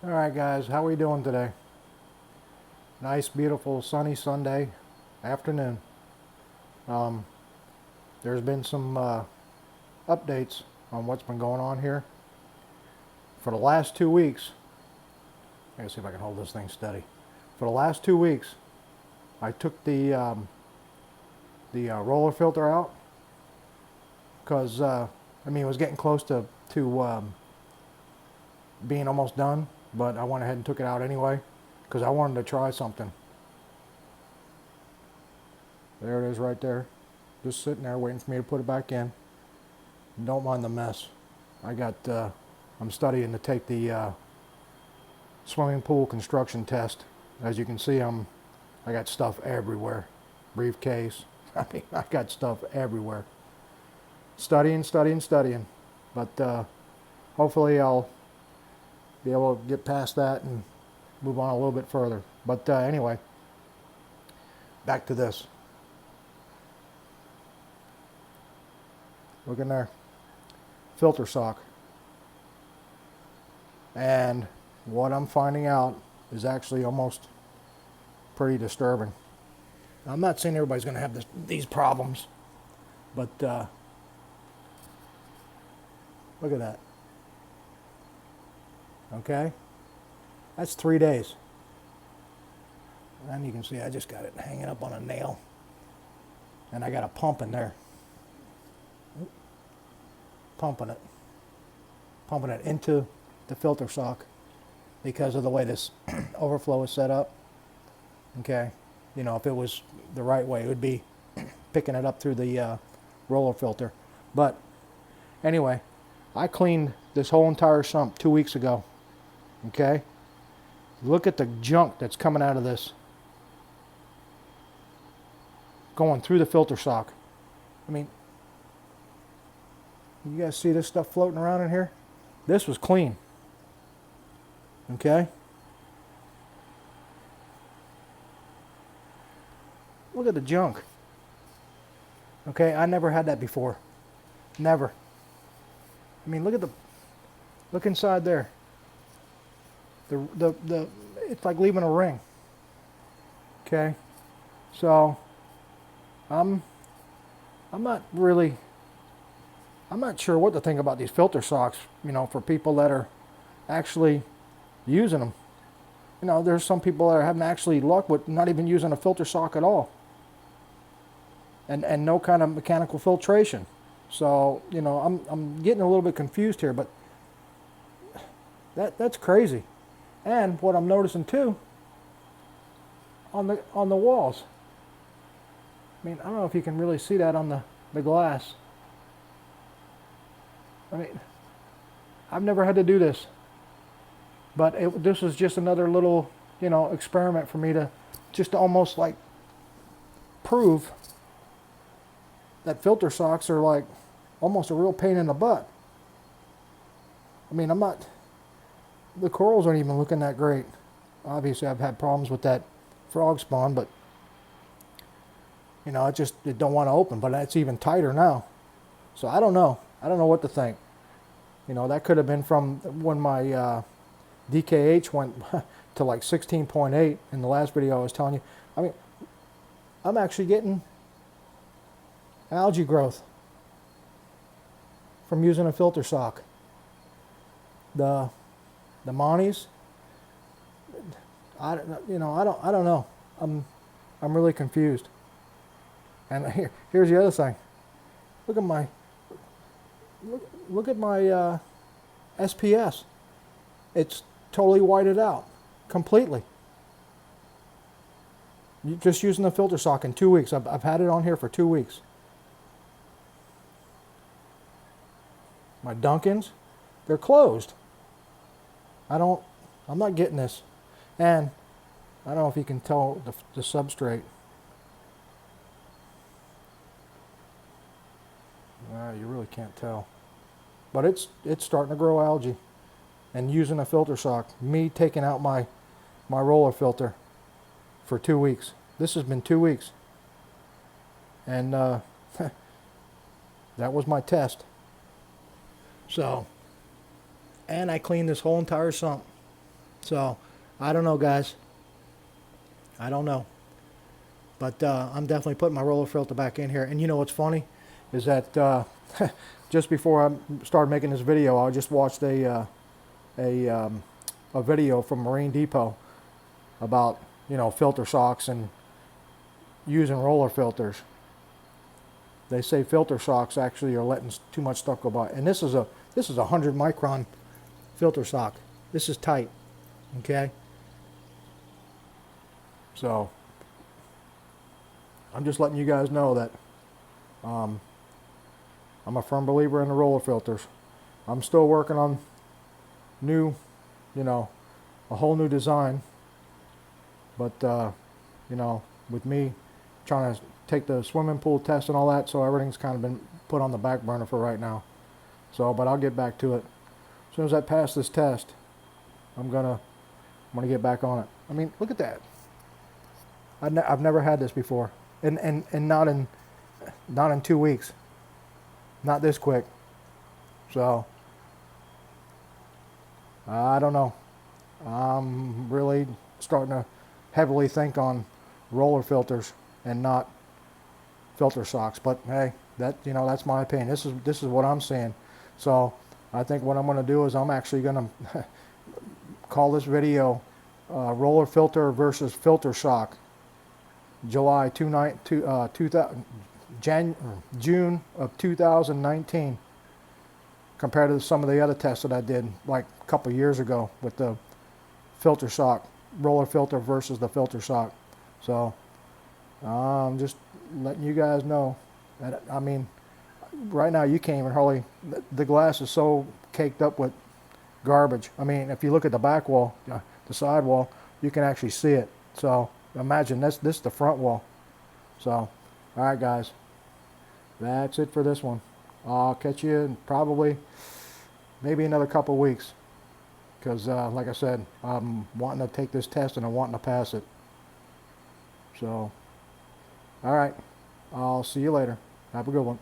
Alright guys, how are we doing today? Nice, beautiful, sunny Sunday afternoon. Um, there's been some updates on what's been going on here. For the last 2 weeks, I gotta see if I can hold this thing steady. For the last 2 weeks, I took the roller filter out because it was getting close to being almost done, but I went ahead and took it out anyway because I wanted to try something. There it is right there. Just sitting there waiting for me to put it back in. Don't mind the mess. I'm studying to take the swimming pool construction test. As you can see, I got stuff everywhere. Briefcase. I got stuff everywhere. Studying. But hopefully I'll be able to get past that and move on a little bit further. But anyway, back to this. Look in there. Filter sock. And what I'm finding out is actually almost pretty disturbing. Now, I'm not saying everybody's going to have these problems, but look at that. Okay? That's 3 days. And you can see I just got it hanging up on a nail. And I got a pump in there. Pumping it into the filter sock because of the way this overflow is set up. Okay, you know, if it was the right way, it would be picking it up through the roller filter. But anyway, I cleaned this whole entire sump 2 weeks ago. Okay, look at the junk that's coming out of this, going through the filter sock. I mean, you guys see this stuff floating around in here? This was clean. Okay? Look at the junk. Okay, I never had that before. Never. I mean, look inside there. It's like leaving a ring. Okay? So, I'm not sure what to think about these filter socks, you know, for people that are actually using them. You know, there's some people that are having actually luck with not even using a filter sock at all. And no kind of mechanical filtration. So, you know, I'm getting a little bit confused here, but that's crazy. And what I'm noticing too, on the walls. I mean, I don't know if you can really see that on the glass. I mean, I've never had to do this, but this was just another little, you know, experiment for me to just almost like prove that filter socks are like almost a real pain in the butt. I mean, the corals aren't even looking that great. Obviously, I've had problems with that frog spawn, but you know, it don't want to open, but it's even tighter now. So I don't know. I don't know what to think. You know, that could have been from when my DKH went to like 16.8 in the last video I was telling you. I mean, I'm actually getting algae growth from using a filter sock. The Monties, I don't know. I'm really confused. And here's the other thing. Look at my SPS. It's totally whited out, completely. Just using the filter sock in 2 weeks. I've had it on here for 2 weeks. My Duncans, they're closed. I'm not getting this. And I don't know if you can tell the substrate. You really can't tell. But it's starting to grow algae. And using a filter sock, me taking out my roller filter for 2 weeks. This has been 2 weeks. And that was my test. So, and I cleaned this whole entire sump. So, I don't know, guys. I don't know. But I'm definitely putting my roller filter back in here. And you know what's funny? Is that just before I started making this video, I just watched a video from Marine Depot about, you know, filter shocks and using roller filters. They say filter shocks actually are letting too much stuff go by. And this is a 100 micron filter shock. This is tight. Okay? So I'm just letting you guys know that I'm a firm believer in the roller filters. I'm still working on new, you know, a whole new design. But, you know, with me trying to take the swimming pool test and all that, so everything's kind of been put on the back burner for right now. So, but I'll get back to it. As soon as I pass this test, I'm gonna get back on it. I mean, look at that. I've never had this before, and not in 2 weeks. Not this quick. So I don't know. I'm really starting to heavily think on roller filters and not filter shocks. But hey, that, you know, that's my opinion. This is what I'm seeing. So I think what I'm going to do is I'm actually going to call this video roller filter versus filter shock. June of 2019, compared to some of the other tests that I did like a couple years ago with the filter shock, roller filter versus the filter shock. So I'm just letting you guys know that, I mean, right now you can't even hardly, the glass is so caked up with garbage. I mean, if you look at the back wall, the side wall, you can actually see it. So imagine this is the front wall. So, all right, guys, that's it for this one. I'll catch you in probably maybe another couple weeks, because like I said, I'm wanting to take this test and I'm wanting to pass it. So, all right, I'll see you later. Have a good one.